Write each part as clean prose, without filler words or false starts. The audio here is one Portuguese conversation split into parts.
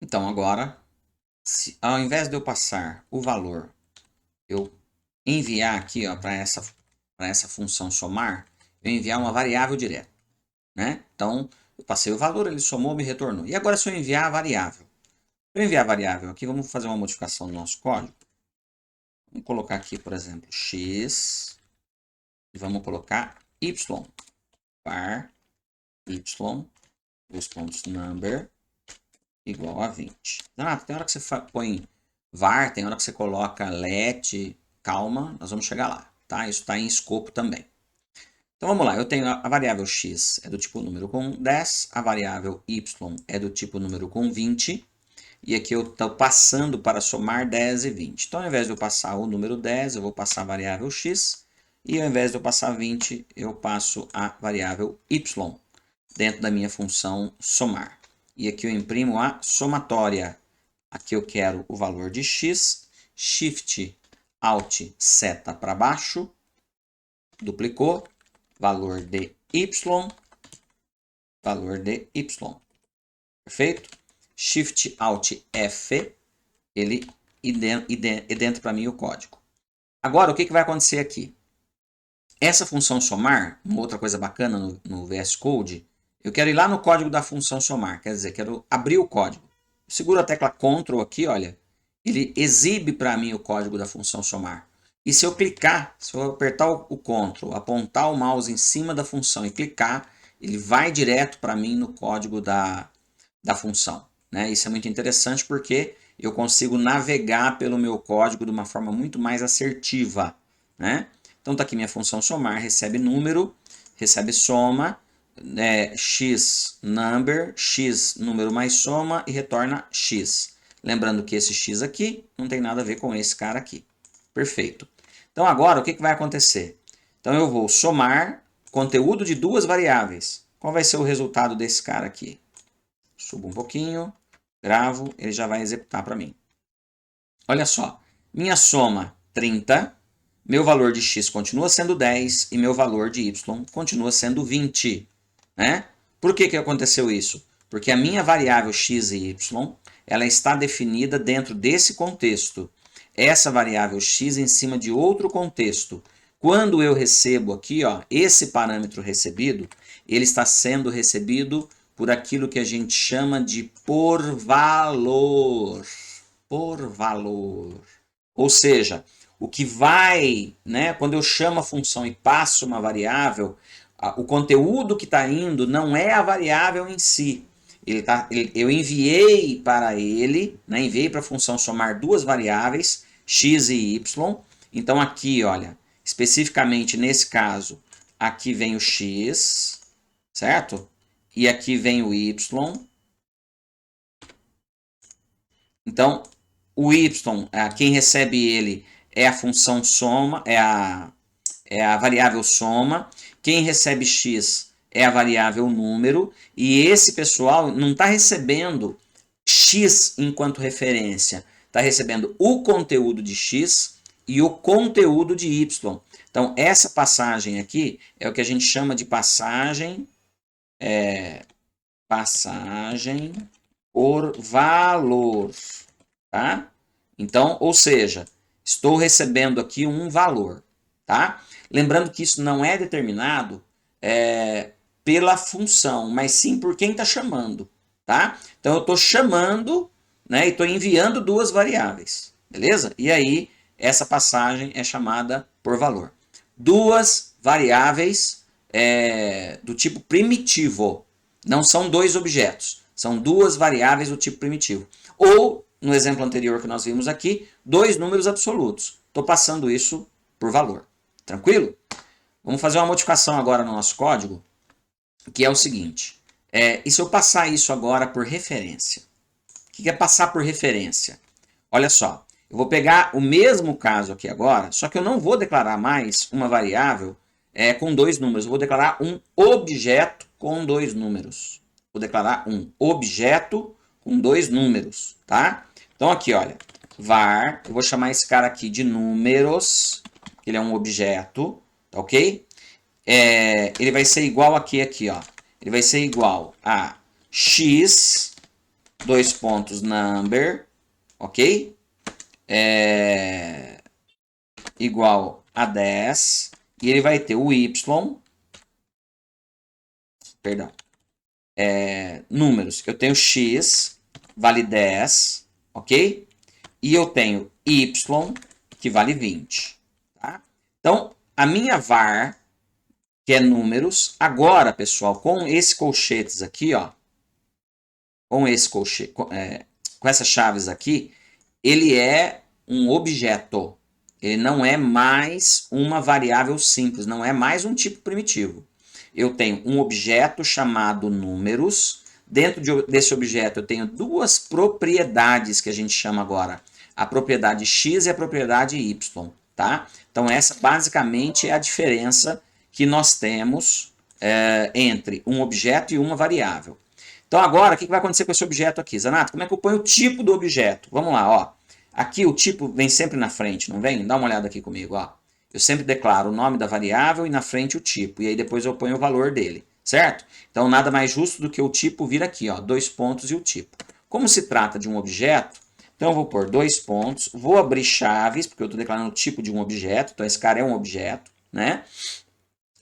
Então agora, ao invés de eu passar o valor, eu enviar aqui para essa função somar, eu enviar uma variável direta, né? Então, eu passei o valor, ele somou, me retornou. E agora se eu enviar a variável? Para eu enviar a variável aqui, vamos fazer uma modificação no nosso código. Vamos colocar aqui, por exemplo, x, e vamos colocar y, var y, dois pontos number, igual a 20. Tem hora que você põe var, tem hora que você coloca let, calma, nós vamos chegar lá, tá? Isso está em escopo também. Então vamos lá, eu tenho a variável x é do tipo número com 10, a variável y é do tipo número com 20, e aqui eu estou passando para somar 10 e 20. Então ao invés de eu passar o número 10, eu vou passar a variável x, e ao invés de eu passar 20, eu passo a variável y, dentro da minha função somar. E aqui eu imprimo a somatória. Aqui eu quero o valor de x, shift, alt, seta para baixo, duplicou, valor de y, valor de y. Perfeito? Shift, alt, F, ele identa para mim o código. Agora, o que vai acontecer aqui? Essa função somar, uma outra coisa bacana no VS Code, eu quero ir lá no código da função somar, quer dizer, quero abrir o código. Eu seguro a tecla Ctrl aqui, olha, ele exibe para mim o código da função somar. E se eu clicar, se eu apertar o Ctrl, apontar o mouse em cima da função e clicar, ele vai direto para mim no código da função. Né? Isso é muito interessante porque eu consigo navegar pelo meu código de uma forma muito mais assertiva. Né? Então está aqui minha função somar, recebe número, recebe soma, x number, x número mais soma e retorna x. Lembrando que esse x aqui não tem nada a ver com esse cara aqui. Perfeito. Então agora o que vai acontecer? Então eu vou somar conteúdo de duas variáveis. Qual vai ser o resultado desse cara aqui? Subo um pouquinho, gravo, ele já vai executar para mim. Olha só, minha soma 30, meu valor de x continua sendo 10 e meu valor de y continua sendo 20. Né? Por que aconteceu isso? Porque a minha variável x e y ela está definida dentro desse contexto. Essa variável x em cima de outro contexto. Quando eu recebo aqui, ó, esse parâmetro recebido, ele está sendo recebido por aquilo que a gente chama de por valor. Por valor. Ou seja, o que vai, né, quando eu chamo a função e passo uma variável, o conteúdo que está indo não é a variável em si. Eu enviei para ele, né, enviei para a função somar duas variáveis, x e y. Então aqui, olha, especificamente nesse caso, aqui vem o x, certo? E aqui vem o y. Então, o y, quem recebe ele é a função soma, é a variável soma. Quem recebe x é a variável número. E esse pessoal não está recebendo x enquanto referência. Está recebendo o conteúdo de x e o conteúdo de y. Então, essa passagem aqui é o que a gente chama de passagem por valor. Tá? Então, ou seja, estou recebendo aqui um valor. Tá? Lembrando que isso não é determinado pela função, mas sim por quem está chamando. Tá? Então, eu estou chamando, né, e estou enviando duas variáveis. Beleza? E aí, essa passagem é chamada por valor. Duas variáveis do tipo primitivo. Não são dois objetos. São duas variáveis do tipo primitivo. Ou, no exemplo anterior que nós vimos aqui, dois números absolutos. Estou passando isso por valor. Tranquilo? Vamos fazer uma modificação agora no nosso código, que é o seguinte. E se eu passar isso agora por referência? O que é passar por referência? Olha só, eu vou pegar o mesmo caso aqui agora, só que eu não vou declarar mais uma variável com dois números. Eu vou declarar um objeto com dois números. Vou declarar um objeto com dois números, tá? Então aqui, olha, var, eu vou chamar esse cara aqui de números, ele é um objeto, tá ok? Ele vai ser igual aqui, ó. Ele vai ser igual a x dois pontos number, ok? Igual a 10, e ele vai ter o y, perdão, números. Eu tenho x, vale 10, ok? E eu tenho y, que vale 20. Tá? Então, a minha var, que é números, agora, pessoal, com esse colchetes aqui, ó, com esse colchete, com essas chaves aqui, ele é um objeto. Ele não é mais uma variável simples, não é mais um tipo primitivo. Eu tenho um objeto chamado números. Dentro desse objeto eu tenho duas propriedades que a gente chama agora. A propriedade x e a propriedade y. Tá? Então essa basicamente é a diferença que nós temos entre um objeto e uma variável. Então agora, o que vai acontecer com esse objeto aqui? Zanato, como é que eu ponho o tipo do objeto? Vamos lá, ó. Aqui o tipo vem sempre na frente, não vem? Dá uma olhada aqui comigo, ó. Eu sempre declaro o nome da variável e na frente o tipo. E aí depois eu ponho o valor dele, certo? Então nada mais justo do que o tipo vir aqui, ó. Dois pontos e o tipo. Como se trata de um objeto, então eu vou pôr dois pontos, vou abrir chaves, porque eu estou declarando o tipo de um objeto. Então esse cara é um objeto, né?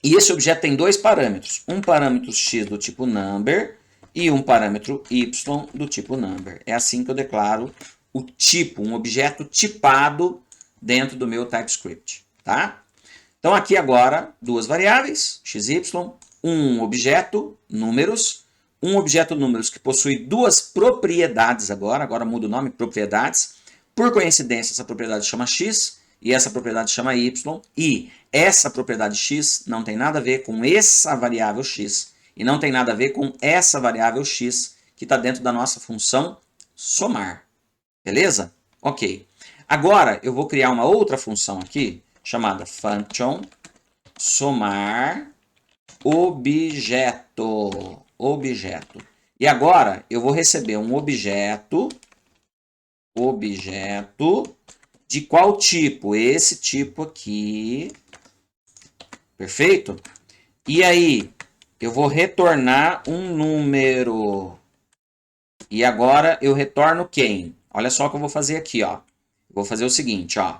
E esse objeto tem dois parâmetros. Um parâmetro x do tipo number e um parâmetro y do tipo number. É assim que eu declaro o tipo, um objeto tipado dentro do meu TypeScript. Tá? Então aqui agora, duas variáveis, x e y, um objeto, números, um objeto números que possui duas propriedades agora muda o nome, propriedades. Por coincidência, essa propriedade chama x e essa propriedade chama y, e essa propriedade x não tem nada a ver com essa variável x, e não tem nada a ver com essa variável x, que está dentro da nossa função somar. Beleza? Ok. Agora, eu vou criar uma outra função aqui, chamada function somar objeto. Objeto. E agora, eu vou receber um objeto de qual tipo? Esse tipo aqui. Perfeito? E aí, eu vou retornar um número. E agora eu retorno quem? Olha só o que eu vou fazer aqui, ó. Vou fazer o seguinte, ó.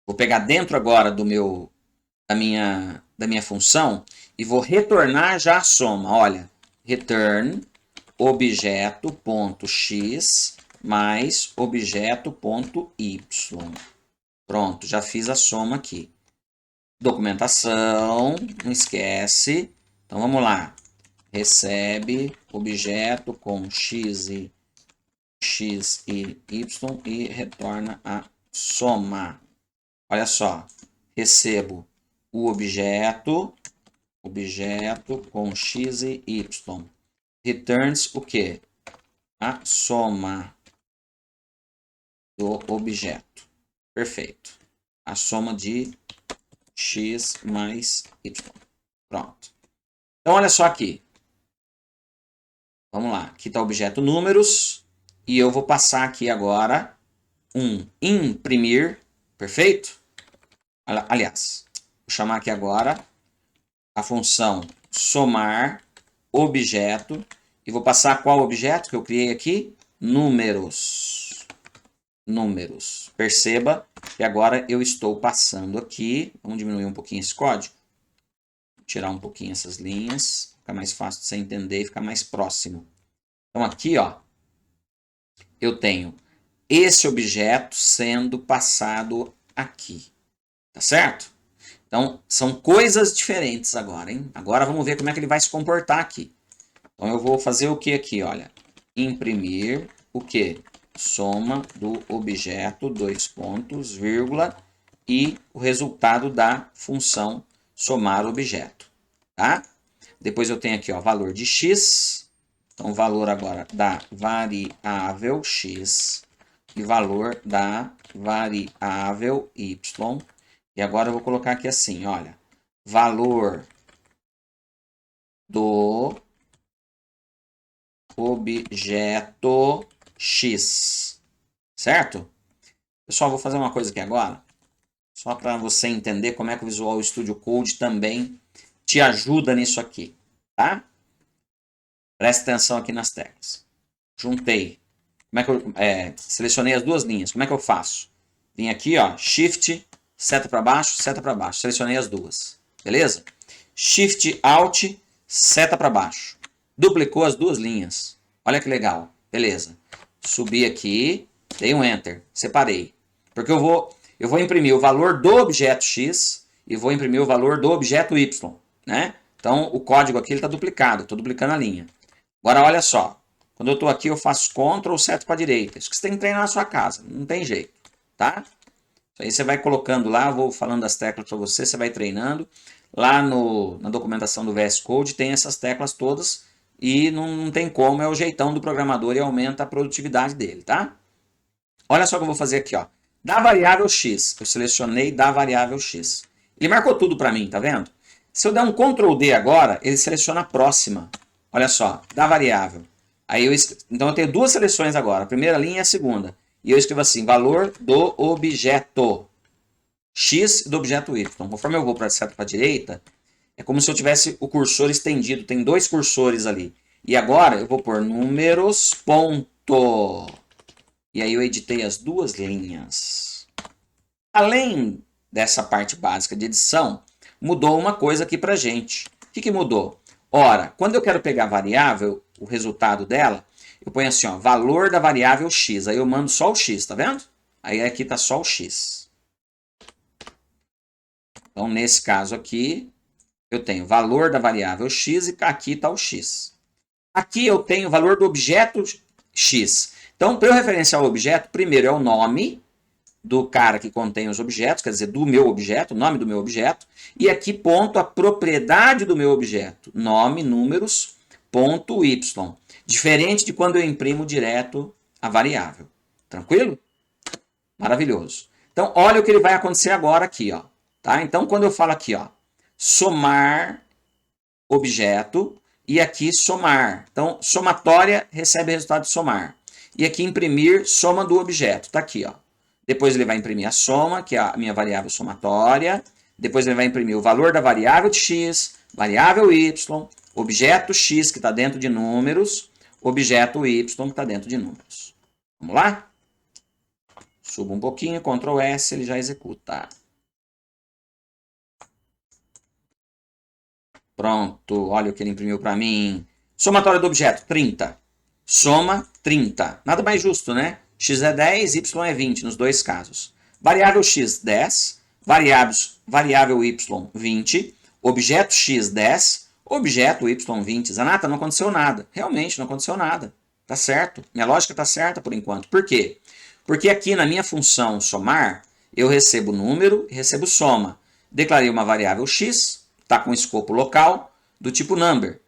Vou pegar dentro agora da minha função e vou retornar já a soma. Olha, return objeto.x mais objeto.y. Pronto, já fiz a soma aqui. Documentação, não esquece. Então vamos lá. Recebe objeto com x e y e retorna a soma. Olha só, recebo o objeto com x e y. Returns o quê? A soma do objeto. Perfeito. A soma de x mais y. Pronto. Então, olha só aqui. Vamos lá. Aqui está o objeto números. E eu vou passar aqui agora um imprimir. Perfeito? Aliás, vou chamar aqui agora a função somar objeto. E vou passar qual objeto que eu criei aqui? Números. Números. Perceba que agora eu estou passando aqui. Vamos diminuir um pouquinho esse código. Tirar um pouquinho essas linhas. Fica mais fácil de você entender e ficar mais próximo. Então aqui, ó, eu tenho esse objeto sendo passado aqui. Tá certo? Então, são coisas diferentes agora, hein? Agora vamos ver como é que ele vai se comportar aqui. Então, eu vou fazer o que aqui, olha? Imprimir o que? Soma do objeto, dois pontos, vírgula, e o resultado da função somar objeto, tá? Depois eu tenho aqui, ó, valor de x. Então, valor agora da variável x e valor da variável y. E agora eu vou colocar aqui assim, olha, valor do objeto x, certo? Pessoal, vou fazer uma coisa aqui agora, só para você entender como é que o Visual Studio Code também te ajuda nisso aqui, tá? Presta atenção aqui nas teclas. Juntei. Como é que eu selecionei as duas linhas? Como é que eu faço? Vim aqui, ó, Shift, seta para baixo, seta para baixo. Selecionei as duas. Beleza? Shift, Alt, seta para baixo. Duplicou as duas linhas. Olha que legal. Beleza. Subi aqui, dei um Enter, separei. Porque eu vou imprimir o valor do objeto X e vou imprimir o valor do objeto Y, né? Então, o código aqui está duplicado, estou duplicando a linha. Agora, olha só. Quando eu estou aqui, eu faço Ctrl, seto para a direita. Isso que você tem que treinar na sua casa, não tem jeito, tá? Isso aí você vai colocando lá, eu vou falando das teclas para você, você vai treinando. Lá na documentação do VS Code tem essas teclas todas e não tem como, é o jeitão do programador e aumenta a produtividade dele, tá? Olha só o que eu vou fazer aqui, ó. Da variável x, eu selecionei da variável x. Ele marcou tudo para mim, tá vendo? Se eu der um Ctrl D agora, ele seleciona a próxima. Olha só, da variável. Aí então eu tenho duas seleções agora, a primeira linha e a segunda. E eu escrevo assim, valor do objeto x do objeto y. Conforme eu vou para a seta para a direita, é como se eu tivesse o cursor estendido, tem dois cursores ali. E agora eu vou pôr números, ponto. E aí eu editei as duas linhas. Além dessa parte básica de edição, mudou uma coisa aqui pra gente. O que mudou? Ora, quando eu quero pegar a variável, o resultado dela, eu ponho assim, ó, valor da variável x. Aí eu mando só o x, tá vendo? Aí aqui tá só o x. Então, nesse caso aqui, eu tenho valor da variável x e aqui está o x. Aqui eu tenho o valor do objeto x. Então, para eu referenciar o objeto, primeiro é o nome do cara que contém os objetos, quer dizer, do meu objeto, o nome do meu objeto, e aqui ponto a propriedade do meu objeto, nome, números, ponto y. Diferente de quando eu imprimo direto a variável. Tranquilo? Maravilhoso. Então, olha o que ele vai acontecer agora aqui, ó. Tá? Então, quando eu falo aqui, ó, somar objeto e aqui somar. Então, somatória recebe resultado de somar. E aqui imprimir soma do objeto. Está aqui, ó. Depois ele vai imprimir a soma, que é a minha variável somatória. Depois ele vai imprimir o valor da variável de x, variável y, objeto x, que está dentro de números, objeto y, que está dentro de números. Vamos lá? Subo um pouquinho, Ctrl S, ele já executa. Pronto, olha o que ele imprimiu para mim. Somatória do objeto, 30. Soma 30. Nada mais justo, né? X é 10, Y é 20, nos dois casos. Variável X, 10. Variável Y, 20. Objeto X, 10. Objeto Y, 20. Zanata, não aconteceu nada. Realmente, não aconteceu nada. Tá certo. Minha lógica tá certa por enquanto. Por quê? Porque aqui na minha função somar, eu recebo número e recebo soma. Declarei uma variável X, está com escopo local, do tipo number.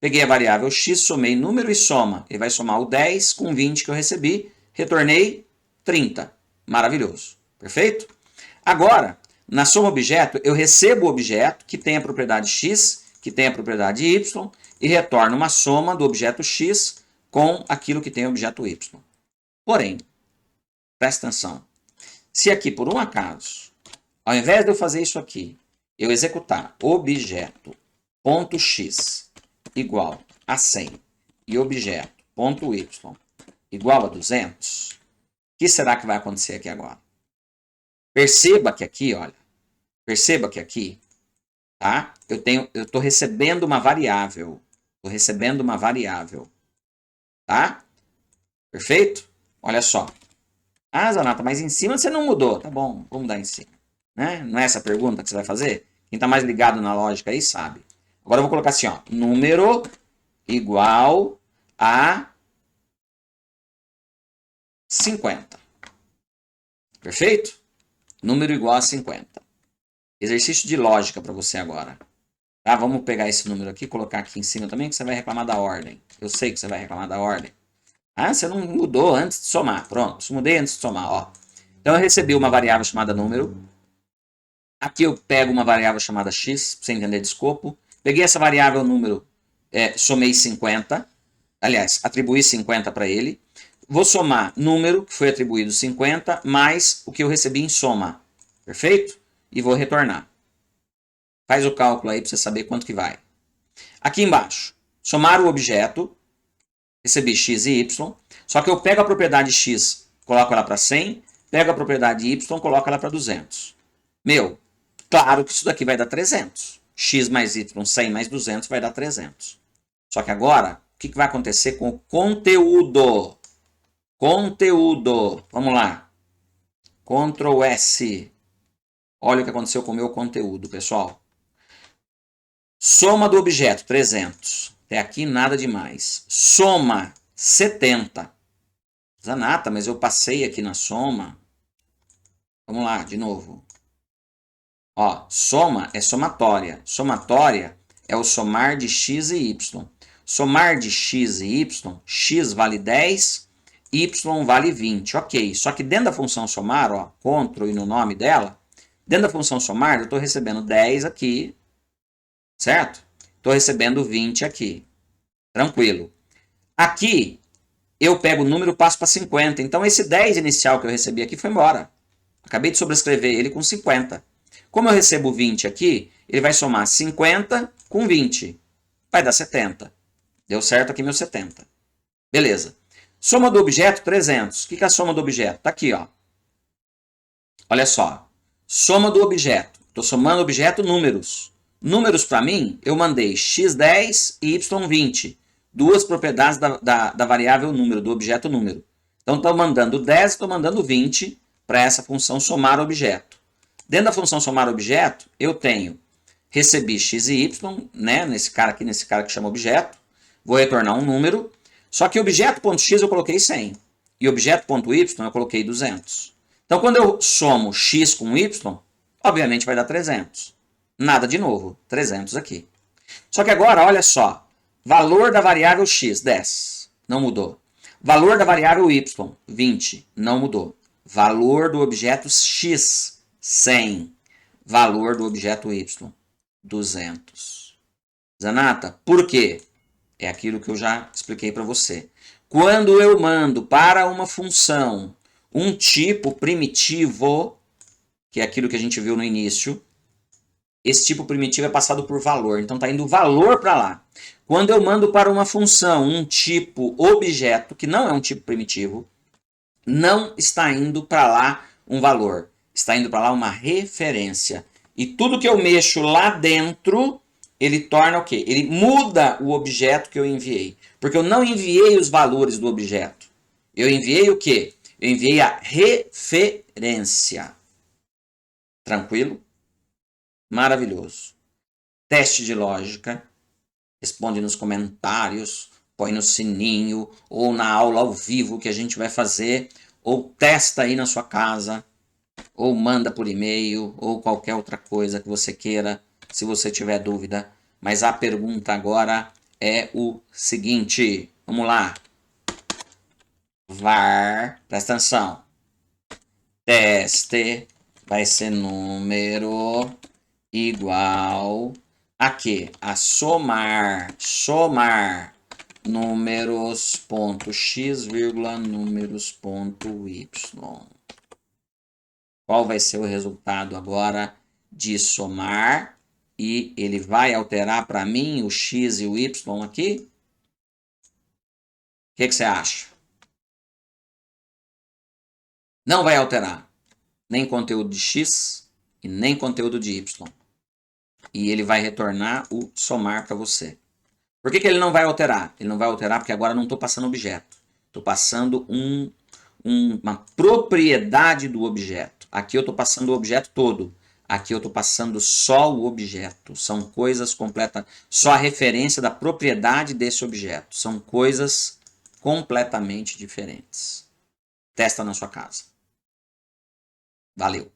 Peguei a variável x, somei número e soma. Ele vai somar o 10 com 20 que eu recebi, retornei 30. Maravilhoso. Perfeito? Agora, na soma objeto, eu recebo o objeto que tem a propriedade x, que tem a propriedade y, e retorno uma soma do objeto x com aquilo que tem o objeto y. Porém, presta atenção. Se aqui, por um acaso, ao invés de eu fazer isso aqui, eu executar objeto.x igual a 100 e objeto.y igual a 200, o que será que vai acontecer aqui agora? Perceba que aqui, olha, perceba que aqui, tá? Eu estou recebendo uma variável, tá? Perfeito? Olha só. Ah, Zanata, mas em cima você não mudou. Tá bom, vou mudar em cima. Né? Não é essa a pergunta que você vai fazer? Quem está mais ligado na lógica aí sabe. Agora eu vou colocar assim, ó, número igual a 50. Perfeito? Número igual a 50. Exercício de lógica para você agora. Tá? Vamos pegar esse número aqui, colocar aqui em cima também, que você vai reclamar da ordem. Eu sei que você vai reclamar da ordem. Ah, você não mudou antes de somar. Pronto, mudei antes de somar, ó. Então eu recebi uma variável chamada número. Aqui eu pego uma variável chamada x, para você entender de escopo. Peguei essa variável número, somei 50. Aliás, atribuí 50 para ele. Vou somar número, que foi atribuído 50, mais o que eu recebi em soma. Perfeito? E vou retornar. Faz o cálculo aí para você saber quanto que vai. Aqui embaixo, somar o objeto, recebi x e y, só que eu pego a propriedade x, coloco ela para 100, pego a propriedade y, coloco ela para 200. Meu, claro que isso daqui vai dar 300. X mais y, 100 mais 200 vai dar 300. Só que agora, o que vai acontecer com o conteúdo? Conteúdo. Vamos lá. Ctrl S. Olha o que aconteceu com o meu conteúdo, pessoal. Soma do objeto, 300. Até aqui nada demais. Soma, 70. Zanata, mas eu passei aqui na soma. Vamos lá, de novo. Ó, soma é somatória. Somatória é o somar de x e y. Somar de x e y, x vale 10, y vale 20. Ok, só que dentro da função somar, ó, Ctrl e no nome dela, dentro da função somar eu estou recebendo 10 aqui, certo? Estou recebendo 20 aqui. Tranquilo. Aqui, eu pego o número e passo para 50. Então, esse 10 inicial que eu recebi aqui foi embora. Acabei de sobrescrever ele com 50. Como eu recebo 20 aqui, ele vai somar 50 com 20. Vai dar 70. Deu certo aqui meu 70. Beleza. Soma do objeto, 300. O que é a soma do objeto? Está aqui, ó. Olha só. Soma do objeto. Estou somando objeto números. Números para mim, eu mandei x10 e y20. Duas propriedades da variável número, do objeto número. Então, estou mandando 10 e estou mandando 20 para essa função somar objeto. Dentro da função somar objeto, eu tenho recebi x e y, né, nesse cara que chama objeto. Vou retornar um número. Só que objeto.x eu coloquei 100. E objeto.y eu coloquei 200. Então, quando eu somo x com y, obviamente vai dar 300. Nada de novo, 300 aqui. Só que agora, olha só, valor da variável x, 10, não mudou. Valor da variável y, 20, não mudou. Valor do objeto x, 100. Valor do objeto y, 200. Zanata, por quê? É aquilo que eu já expliquei para você. Quando eu mando para uma função um tipo primitivo, que é aquilo que a gente viu no início, esse tipo primitivo é passado por valor. Então está indo valor para lá. Quando eu mando para uma função um tipo objeto, que não é um tipo primitivo, não está indo para lá um valor. Está indo para lá uma referência. E tudo que eu mexo lá dentro, ele torna o quê? Ele muda o objeto que eu enviei. Porque eu não enviei os valores do objeto. Eu enviei o quê? Eu enviei a referência. Tranquilo? Maravilhoso. Teste de lógica. Responde nos comentários, põe no sininho, ou na aula ao vivo que a gente vai fazer, ou testa aí na sua casa, ou manda por e-mail, ou qualquer outra coisa que você queira, se você tiver dúvida. Mas a pergunta agora é o seguinte, vamos lá. Var, presta atenção. Teste vai ser número igual a quê? A somar números ponto x, números ponto y. Qual vai ser o resultado agora de somar? E ele vai alterar para mim o x e o y aqui? O que você acha? Não vai alterar nem conteúdo de x e nem conteúdo de y. E ele vai retornar o somar para você. Por que ele não vai alterar? Ele não vai alterar porque agora não estou passando objeto. Estou passando uma propriedade do objeto. Aqui eu estou passando o objeto todo. Aqui eu estou passando só o objeto. São coisas completas. Só a referência da propriedade desse objeto. São coisas completamente diferentes. Testa na sua casa. Valeu!